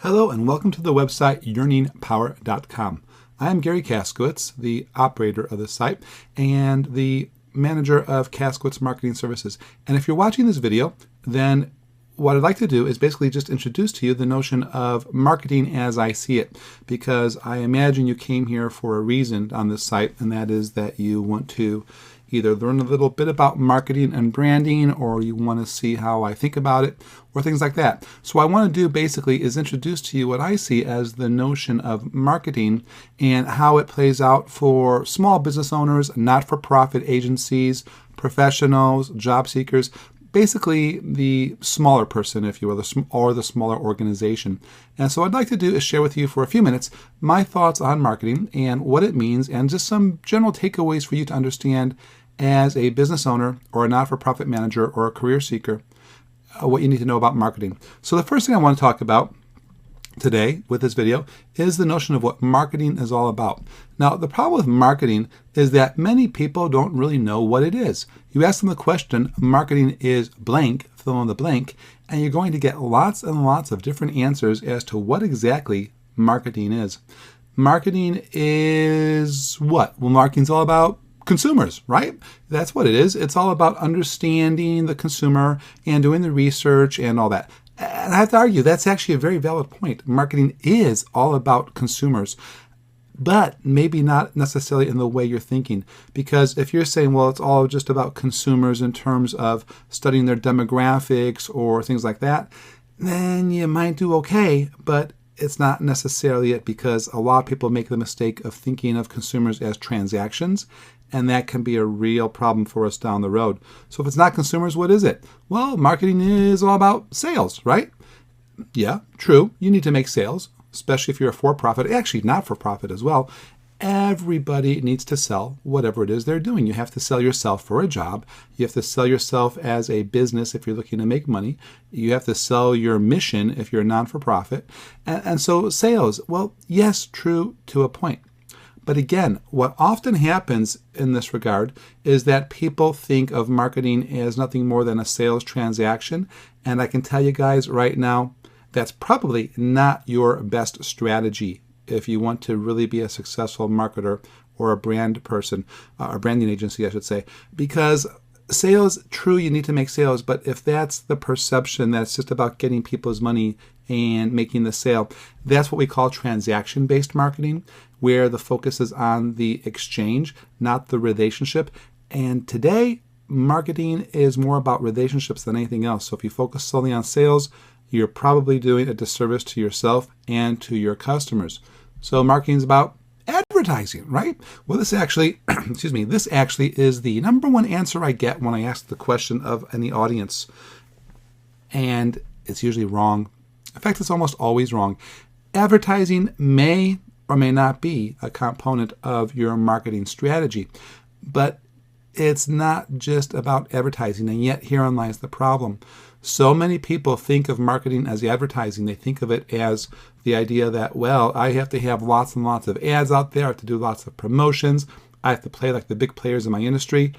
Hello and welcome to the website yearningpower.com. I am Gary Kaskowitz, the operator of the site and the manager of Kaskowitz Marketing Services. And if you're watching this video, then what I'd like to do is basically just introduce to you the notion of marketing as I see it, because I imagine you came here for a reason on this site, and that is that you want to either learn a little bit about marketing and branding, or you want to see how I think about it, or things like that. So what I want to do basically is introduce to you what I see as the notion of marketing and how it plays out for small business owners, not-for-profit agencies, professionals, job seekers, basically the smaller person, if you will, or the smaller organization. And so what I'd like to do is share with you for a few minutes my thoughts on marketing and what it means, and just some general takeaways for you to understand as a business owner or a not-for-profit manager or a career seeker, what you need to know about marketing. So the first thing I want to talk about today with this video is the notion of what marketing is all about. Now, the problem with marketing is that many people don't really know what it is. You ask them the question, marketing is blank, fill in the blank, and you're going to get lots and lots of different answers as to what exactly marketing is. Marketing is what? Well, marketing's all about consumers, right? That's what it is. It's all about understanding the consumer and doing the research and all that. And I have to argue, that's actually a very valid point. Marketing is all about consumers, but maybe not necessarily in the way you're thinking. Because if you're saying, well, it's all just about consumers in terms of studying their demographics or things like that, then you might do okay, but it's not necessarily it, because a lot of people make the mistake of thinking of consumers as transactions, and that can be a real problem for us down the road. So if it's not consumers, what is it? Well, marketing is all about sales, right? Yeah, true. You need to make sales, especially if you're a for-profit, actually not for-profit as well. Everybody needs to sell whatever it is they're doing. You have to sell yourself for a job. You have to sell yourself as a business if you're looking to make money. You have to sell your mission if you're a non-for-profit. And so sales, well, yes, true to a point. But again, what often happens in this regard is that people think of marketing as nothing more than a sales transaction. And I can tell you guys right now, that's probably not your best strategy if you want to really be a successful marketer or a brand person, or branding agency, I should say. Because sales, true, you need to make sales, but if that's the perception that it's just about getting people's money and making the sale, that's what we call transaction-based marketing, where the focus is on the exchange, not the relationship. And today, marketing is more about relationships than anything else. So if you focus solely on sales, you're probably doing a disservice to yourself and to your customers. So marketing is about advertising, right? Well, this actually, this actually is the number one answer I get when I ask the question of any audience. And it's usually wrong. In fact, it's almost always wrong. Advertising may or may not be a component of your marketing strategy, but it's not just about advertising, and yet herein lies the problem. So many people think of marketing as advertising. They think of it as the idea that, well, I have to have lots and lots of ads out there. I have to do lots of promotions. I have to play like the big players in my industry.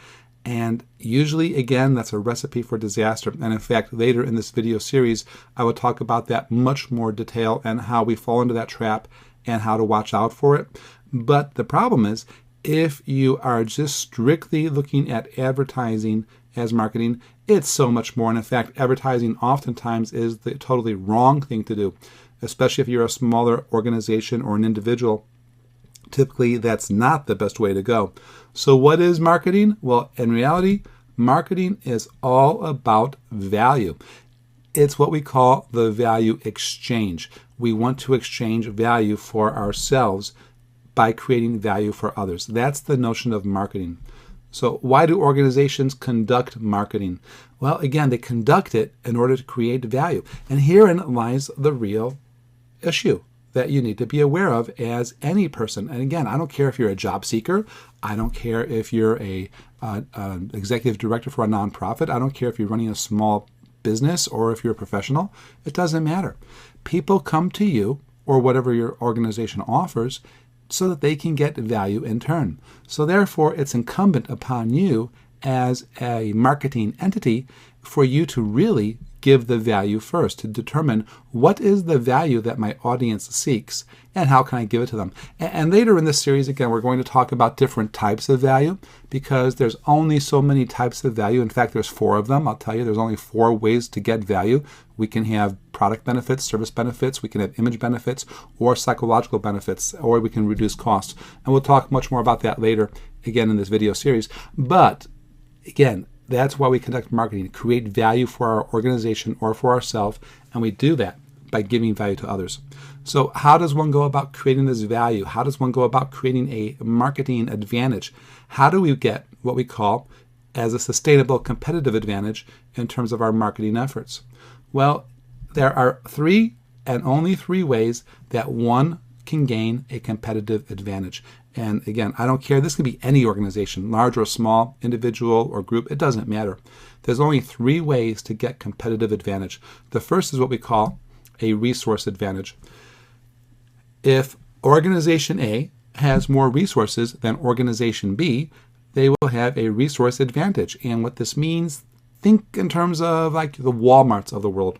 And usually, again, that's a recipe for disaster. And in fact, later in this video series, I will talk about that much more detail and how we fall into that trap and how to watch out for it. But the problem is, if you are just strictly looking at advertising as marketing, it's so much more. And in fact, advertising oftentimes is the totally wrong thing to do, especially if you're a smaller organization or an individual. Typically, that's not the best way to go. So what is marketing? Well, in reality, marketing is all about value. It's what we call the value exchange. We want to exchange value for ourselves by creating value for others. That's the notion of marketing. So why do organizations conduct marketing? Well, again, they conduct it in order to create value. And herein lies the real issue that you need to be aware of as any person. And again, I don't care if you're a job seeker. I don't care if you're an executive director for a nonprofit. I don't care if you're running a small business or if you're a professional. It doesn't matter. People come to you or whatever your organization offers so that they can get value in turn. So therefore, it's incumbent upon you as a marketing entity for you to really give the value first, to determine what is the value that my audience seeks and how can I give it to them. And later in this series, again, we're going to talk about different types of value because there's only so many types of value. In fact, there's 4 of them. I'll tell you, there's only 4 ways to get value. We can have product benefits, service benefits, we can have image benefits, or psychological benefits, or we can reduce costs. And we'll talk much more about that later, again, in this video series. But again, that's why we conduct marketing, to create value for our organization or for ourselves, and we do that by giving value to others. So how does one go about creating this value? How does one go about creating a marketing advantage? How do we get what we call as a sustainable competitive advantage in terms of our marketing efforts? Well, there are 3 and only 3 ways that one can gain a competitive advantage. And again, I don't care. This could be any organization, large or small, individual or group. It doesn't matter. There's only 3 ways to get competitive advantage. The first is what we call a resource advantage. If organization A has more resources than organization B, they will have a resource advantage. And what this means, think in terms of like the Walmarts of the world.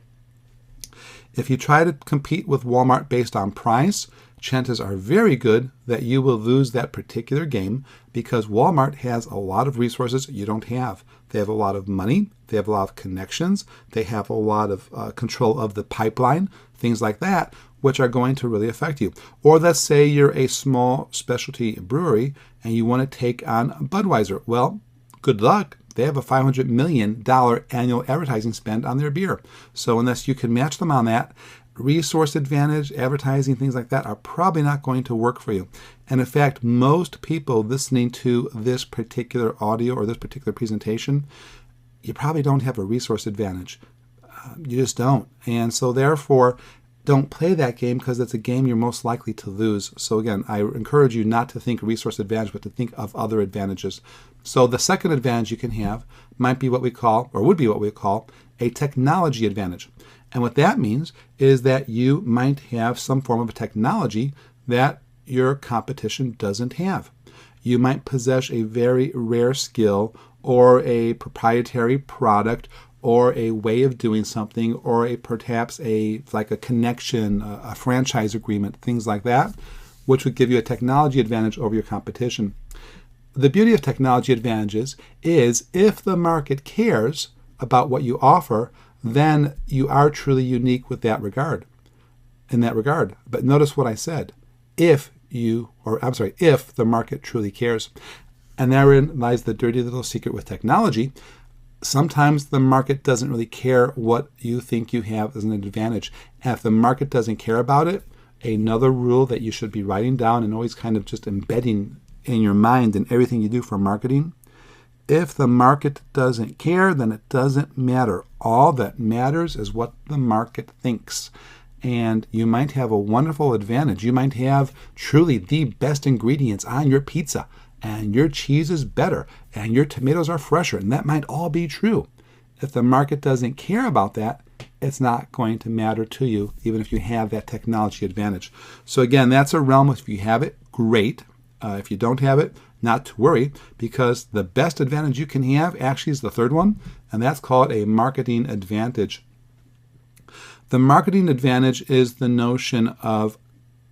If you try to compete with Walmart based on price, chances are very good that you will lose that particular game because Walmart has a lot of resources you don't have. They have a lot of money, they have a lot of connections, they have a lot of control of the pipeline, things like that, which are going to really affect you. Or let's say you're a small specialty brewery and you want to take on Budweiser. Well, good luck. They have a $500 million annual advertising spend on their beer. So unless you can match them on that, resource advantage, advertising, things like that are probably not going to work for you. And in fact, most people listening to this particular audio or this particular presentation, you probably don't have a resource advantage. You just don't. And so therefore, don't play that game because it's a game you're most likely to lose. So again, I encourage you not to think resource advantage, but to think of other advantages. So the second advantage you can have might be what we call, or would be what we call, a technology advantage. And what that means is that you might have some form of a technology that your competition doesn't have. You might possess a very rare skill or a proprietary product or a way of doing something or perhaps like a connection, a franchise agreement, things like that, which would give you a technology advantage over your competition. The beauty of technology advantages is if the market cares about what you offer, then you are truly unique in that regard. But notice what I said. If the market truly cares. And therein lies the dirty little secret with technology. Sometimes the market doesn't really care what you think you have as an advantage. And if the market doesn't care about it, another rule that you should be writing down and always kind of just embedding in your mind in everything you do for marketing, if the market doesn't care, then it doesn't matter. All that matters is what the market thinks. And you might have a wonderful advantage. You might have truly the best ingredients on your pizza, and your cheese is better, and your tomatoes are fresher, and that might all be true. If the market doesn't care about that, it's not going to matter to you, even if you have that technology advantage. So again, that's a realm. If you have it, great. If you don't have it, not to worry, because the best advantage you can have actually is the third one, and that's called a marketing advantage. The marketing advantage is the notion of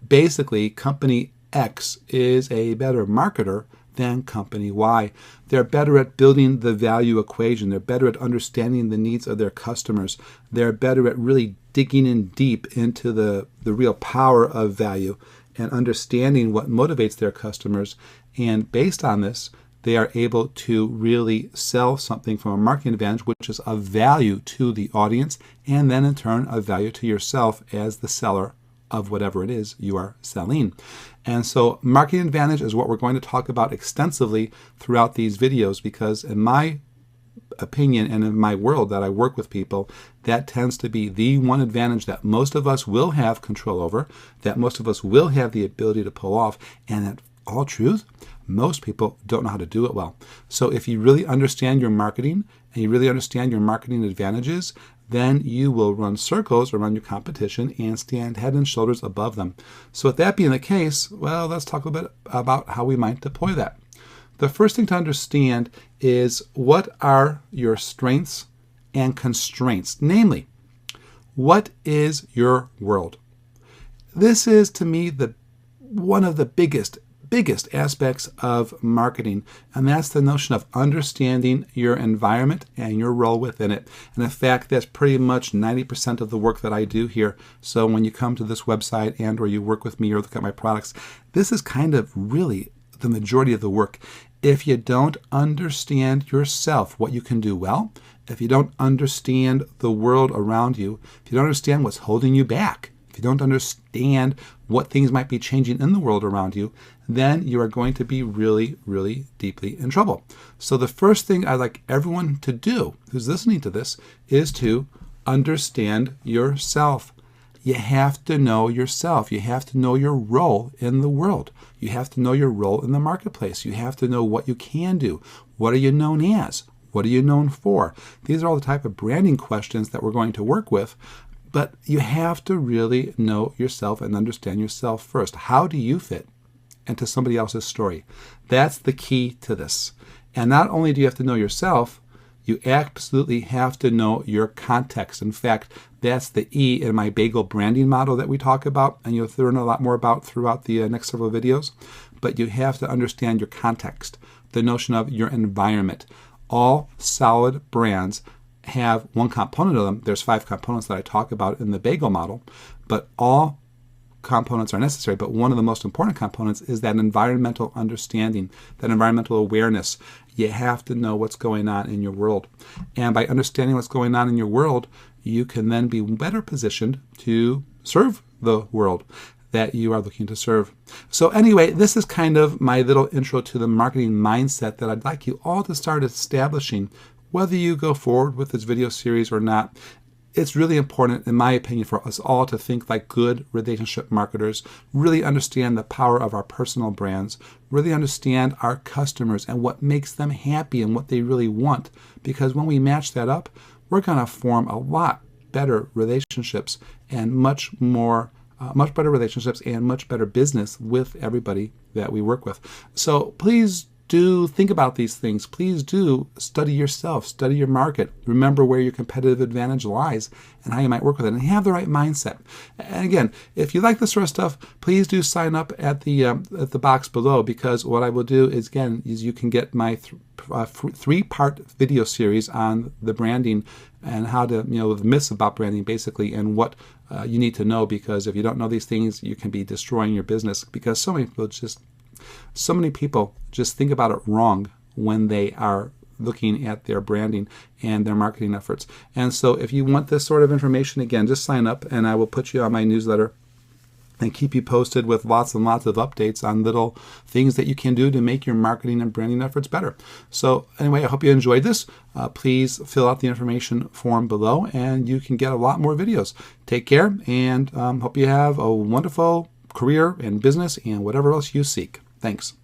basically company X is a better marketer than company Y. They're better at building the value equation. They're better at understanding the needs of their customers. They're better at really digging in deep into the real power of value and understanding what motivates their customers. And based on this, they are able to really sell something from a marketing advantage, which is of value to the audience, and then in turn of value to yourself as the seller of whatever it is you are selling. And so marketing advantage is what we're going to talk about extensively throughout these videos, because in my opinion and in my world that I work with people, that tends to be the one advantage that most of us will have control over, that most of us will have the ability to pull off, and in all truth, most people don't know how to do it well. So if you really understand your marketing and you really understand your marketing advantages, then you will run circles around your competition and stand head and shoulders above them. So with that being the case, well, let's talk a little bit about how we might deploy that. the first thing to understand is what are your strengths and constraints. Namely, what is your world? This is, to me, one of the biggest aspects of marketing, and that's the notion of understanding your environment and your role within it. And in fact, that's pretty much 90% of the work that I do here. So when you come to this website and or you work with me or look at my products, this is kind of really the majority of the work. If you don't understand yourself, what you can do well, if you don't understand the world around you, if you don't understand what's holding you back, if you don't understand what things might be changing in the world around you, then you are going to be really, really deeply in trouble. So the first thing I'd like everyone to do who's listening to this is to understand yourself. You have to know yourself. You have to know your role in the world. You have to know your role in the marketplace. You have to know what you can do. What are you known as? What are you known for? These are all the type of branding questions that we're going to work with. But you have to really know yourself and understand yourself first. How do you fit into somebody else's story? That's the key to this. And not only do you have to know yourself, you absolutely have to know your context. In fact, that's the E in my bagel branding model that we talk about, and you'll learn a lot more about throughout the next several videos. But you have to understand your context, the notion of your environment. All solid brands have one component of them. There's 5 components that I talk about in the bagel model, but all components are necessary. But one of the most important components is that environmental understanding, that environmental awareness. You have to know what's going on in your world. And by understanding what's going on in your world, you can then be better positioned to serve the world that you are looking to serve. So anyway, this is kind of my little intro to the marketing mindset that I'd like you all to start establishing. Whether you go forward with this video series or not, it's really important, in my opinion, for us all to think like good relationship marketers, really understand the power of our personal brands, really understand our customers and what makes them happy and what they really want. Because when we match that up, we're going to form a lot better relationships and much better relationships and much better business with everybody that we work with. So please do think about these things. Please do study yourself, study your market. Remember where your competitive advantage lies and how you might work with it, and have the right mindset. And again, if you like this sort of stuff, please do sign up at the box below, because what I will do is, again, is you can get my 3-part video series on the branding and how to, the myths about branding basically, and what you need to know, because if you don't know these things, you can be destroying your business, because so many people just think about it wrong when they are looking at their branding and their marketing efforts. And so if you want this sort of information, again, just sign up and I will put you on my newsletter and keep you posted with lots and lots of updates on little things that you can do to make your marketing and branding efforts better. So anyway, I hope you enjoyed this. Please fill out the information form below and you can get a lot more videos. Take care, and hope you have a wonderful career and business and whatever else you seek. Thanks.